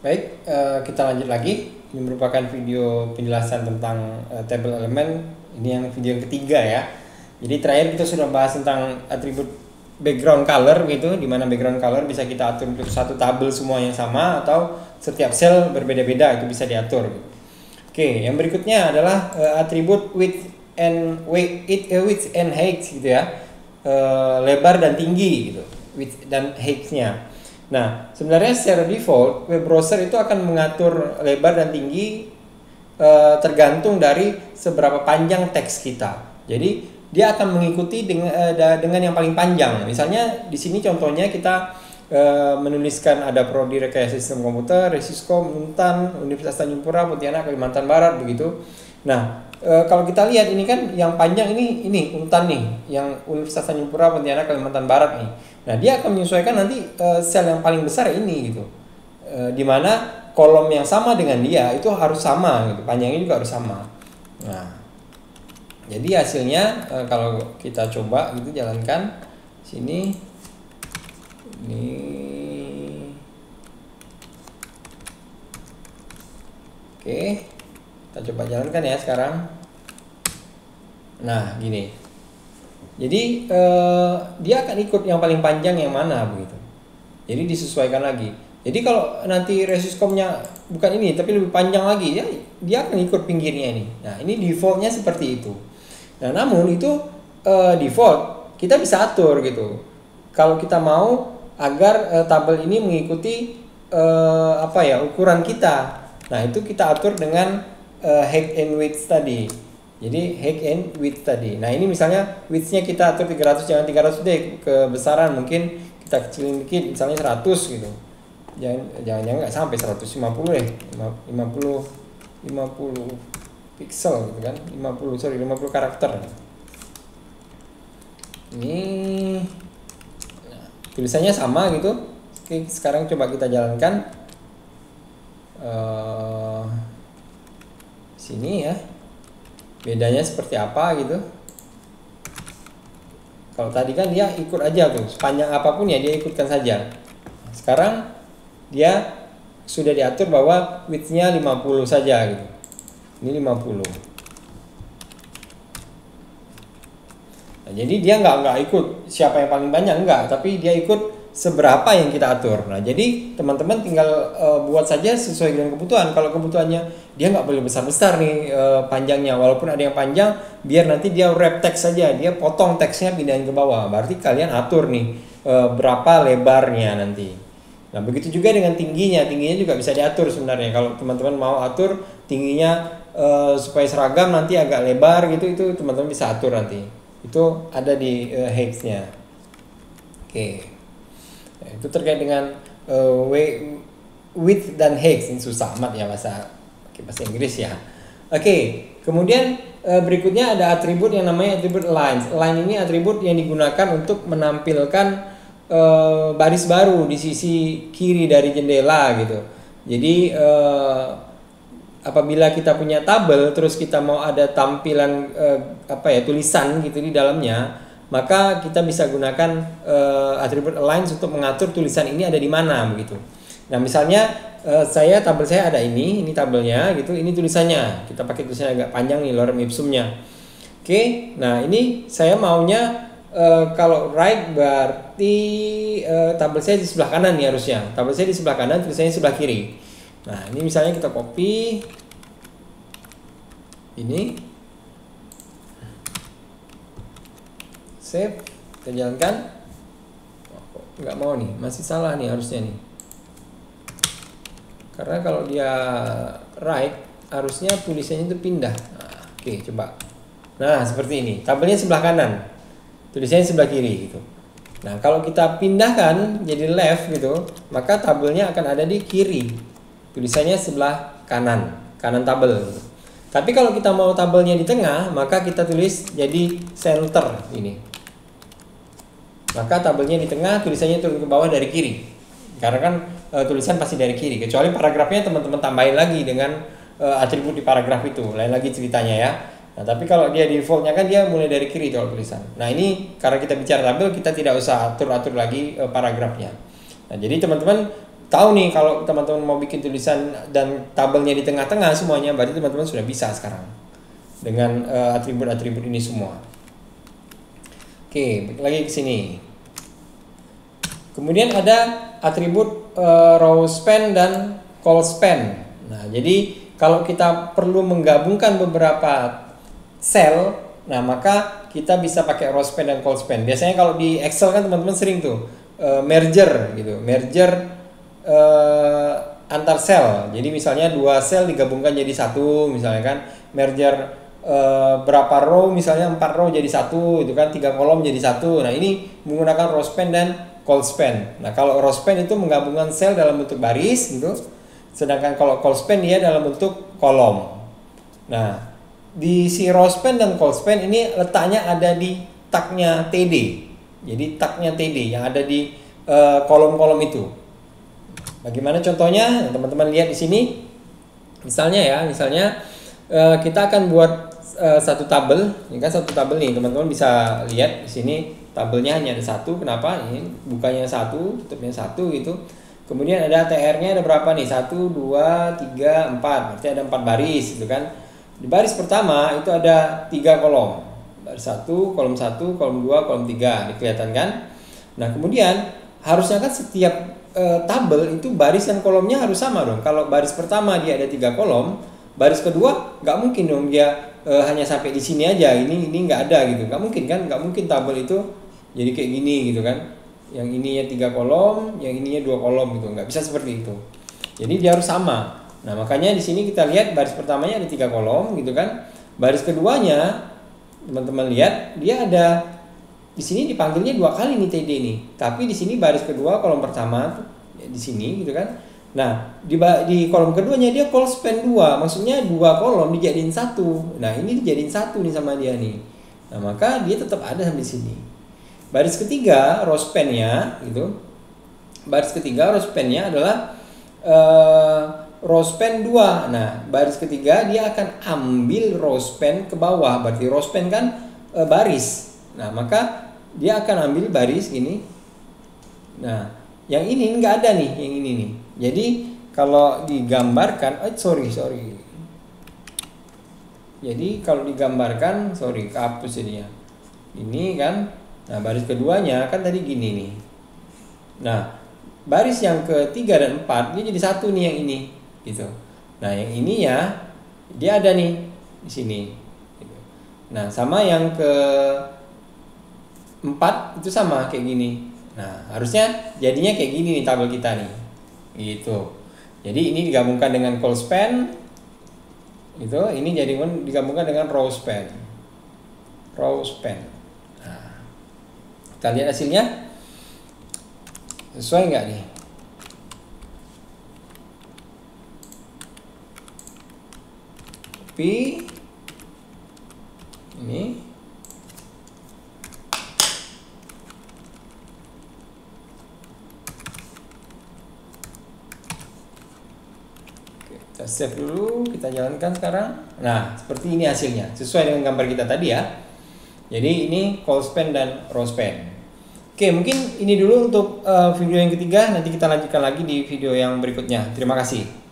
Baik, kita lanjut lagi. Ini merupakan video penjelasan tentang table elemen. Ini yang video yang ketiga ya. Jadi terakhir kita sudah bahas tentang atribut background color gitu, di mana background color bisa kita atur untuk satu tabel semua yang sama atau setiap sel berbeda-beda, itu bisa diatur. Oke, yang berikutnya adalah atribut width and height gitu ya. Lebar dan tinggi gitu, width dan height-nya. Nah, sebenarnya secara default web browser itu akan mengatur lebar dan tinggi tergantung dari seberapa panjang teks kita. Jadi dia akan mengikuti dengan yang paling panjang. Misalnya di sini contohnya kita menuliskan ada prodi rekayasa sistem komputer, Resiskom, Untan, Universitas Tanjung Pura, Pontianak, Kalimantan Barat begitu. Nah, kalau kita lihat ini kan yang panjang ini Untan nih, yang Universitas Tanjung Pura, Pontianak, Kalimantan Barat nih. Nah, dia akan menyesuaikan nanti sel yang paling besar ini gitu. Dimana kolom yang sama dengan dia itu harus sama gitu, panjangnya juga harus sama. Nah, jadi hasilnya kalau kita coba gitu jalankan sini ini. Oke, kita coba jalankan ya sekarang. Nah, gini. Jadi dia akan ikut yang paling panjang yang mana begitu. Jadi disesuaikan lagi. Jadi kalau nanti resiskomnya bukan ini tapi lebih panjang lagi ya, dia akan ikut pinggirnya ini. Nah, ini defaultnya seperti itu. Nah, namun itu default kita bisa atur gitu. Kalau kita mau agar tabel ini mengikuti ukuran kita. Nah, itu kita atur dengan height and width tadi. Jadi height and width tadi. Nah, ini misalnya width-nya kita atur 300, jangan 300 deh, kebesaran mungkin kita kecilin dikit, misalnya 100 gitu. Jangan nggak sampai 150 deh. 50 pixel gitu kan. 50 karakter. Ini nah, tulisannya sama gitu. Oke, sekarang coba kita jalankan sini ya. Bedanya seperti apa gitu. Kalau tadi kan dia ikut aja tuh, sepanjang apapun ya dia ikutkan saja. Sekarang dia sudah diatur bahwa width-nya 50 saja gitu. Ini 50. Nah, jadi dia nggak ikut siapa yang paling banyak, enggak, tapi dia ikut seberapa yang kita atur. Nah, jadi teman-teman tinggal buat saja sesuai dengan kebutuhan. Kalau kebutuhannya dia nggak boleh besar-besar nih panjangnya, walaupun ada yang panjang, biar nanti dia wrap teks saja, dia potong teksnya pindahin ke bawah. Berarti kalian atur nih berapa lebarnya nanti. Nah, begitu juga dengan tingginya juga bisa diatur sebenarnya. Kalau teman-teman mau atur tingginya supaya seragam nanti agak lebar gitu, itu teman-teman bisa atur nanti. Itu ada di height-nya. Oke. Itu terkait dengan width dan height. Ini susah amat ya bahasa Inggris ya. Oke, kemudian berikutnya ada atribut yang namanya atribut align. Align ini atribut yang digunakan untuk menampilkan baris baru di sisi kiri dari jendela gitu. Jadi apabila kita punya tabel terus kita mau ada tampilan tulisan gitu di dalamnya, maka kita bisa gunakan atribut align untuk mengatur tulisan ini ada di mana begitu. Nah, misalnya tabel saya ada ini tabelnya gitu, ini tulisannya. Kita pakai tulisannya agak panjang nih, lorem ipsumnya. Oke, nah ini saya maunya kalau right berarti tabel saya di sebelah kanan nih harusnya. Tabel saya di sebelah kanan, tulisannya di sebelah kiri. Nah, ini misalnya kita copy ini, save, kita jalankan. Nggak mau nih, masih salah nih harusnya nih. Karena kalau dia right, harusnya tulisannya itu pindah. Nah, oke, coba. Nah, seperti ini. Tabelnya sebelah kanan, tulisannya sebelah kiri gitu. Nah, kalau kita pindahkan jadi left gitu, maka tabelnya akan ada di kiri. Tulisannya sebelah kanan tabel. Tapi kalau kita mau tabelnya di tengah, maka kita tulis jadi center ini. Maka tabelnya di tengah, tulisannya turun ke bawah dari kiri. Karena kan tulisan pasti dari kiri. Kecuali paragrafnya teman-teman tambahin lagi dengan atribut di paragraf itu. Lain lagi ceritanya ya. Nah, tapi kalau dia defaultnya kan dia mulai dari kiri kalau tulisan. Nah, ini karena kita bicara tabel, kita tidak usah atur-atur lagi paragrafnya. Nah, jadi teman-teman tahu nih kalau teman-teman mau bikin tulisan dan tabelnya di tengah-tengah semuanya, berarti teman-teman sudah bisa sekarang dengan atribut-atribut ini semua. Oke, balik lagi ke sini. Kemudian ada atribut row span dan call span. Nah, jadi kalau kita perlu menggabungkan beberapa sel, nah maka kita bisa pakai row span dan call span. Biasanya kalau di Excel kan teman-teman sering tuh merger gitu, merger antar sel. Jadi misalnya 2 sel digabungkan jadi satu, misalnya kan merger berapa row, misalnya 4 row jadi satu, itu kan 3 kolom jadi satu. Nah, ini menggunakan row span dan call span. Nah, kalau row span itu menggabungkan sel dalam bentuk baris gitu. Sedangkan kalau call span dia dalam bentuk kolom. Nah, di si row span dan call span ini letaknya ada di tagnya TD. Jadi tagnya TD yang ada di kolom-kolom itu. Bagaimana contohnya? Teman-teman lihat di sini. Misalnya kita akan buat satu tabel. Ini kan satu tabel nih, teman-teman bisa lihat di sini. Tabelnya hanya ada satu, kenapa? Ini bukanya satu, tutupnya satu gitu. Kemudian ada TR-nya ada berapa nih? 1, 2, 3, 4. Berarti ada 4 baris gitu kan. Di baris pertama itu ada 3 kolom. Baris 1, kolom 1, kolom 2, kolom 3. Kelihatan kan? Nah, kemudian harusnya kan setiap tabel itu baris dan kolomnya harus sama dong. Kalau baris pertama dia ada 3 kolom, baris kedua nggak mungkin dong dia hanya sampai di sini aja. Ini nggak ada gitu. Nggak mungkin kan? Nggak mungkin tabel itu jadi kayak gini gitu kan, yang ininya 3 kolom, yang ininya 2 kolom gitu, nggak bisa seperti itu. Jadi dia harus sama. Nah, makanya di sini kita lihat baris pertamanya ada 3 kolom gitu kan. Baris keduanya teman-teman lihat dia ada di sini dipanggilnya 2 kali nih TD nih. Tapi di sini baris kedua kolom pertama ya, di sini gitu kan. Nah, di kolom keduanya dia call span 2, maksudnya 2 kolom dijadiin satu. Nah, ini dijadiin satu nih sama dia nih. Nah, maka dia tetap ada sampai sini. Baris ketiga row span-nya gitu. Baris ketiga row span-nya adalah row span 2. Nah, baris ketiga dia akan ambil row span ke bawah. Berarti row span kan baris. Nah, maka dia akan ambil baris ini. Nah, yang ini nggak ada nih, yang ini nih. Jadi kalau digambarkan, sorry. Jadi kalau digambarkan, kehapus jadinya. Ini kan. Nah, baris keduanya kan tadi gini nih. Nah, baris yang ketiga dan 4 dia jadi satu nih yang ini gitu. Nah, yang ininya dia ada nih di sini gitu. Nah, sama yang ke 4 itu sama kayak gini. Nah, harusnya jadinya kayak gini nih tabel kita nih. Gitu. Jadi ini digabungkan dengan call span. Itu ini jadi digabungkan dengan row span. Row span. Kita lihat hasilnya sesuai nggak nih? Copy ini. Oke, kita save dulu, kita jalankan sekarang. Nah, seperti ini hasilnya, sesuai dengan gambar kita tadi ya. Jadi ini call span dan row span. Oke, mungkin ini dulu untuk video yang ketiga. Nanti kita lanjutkan lagi di video yang berikutnya. Terima kasih.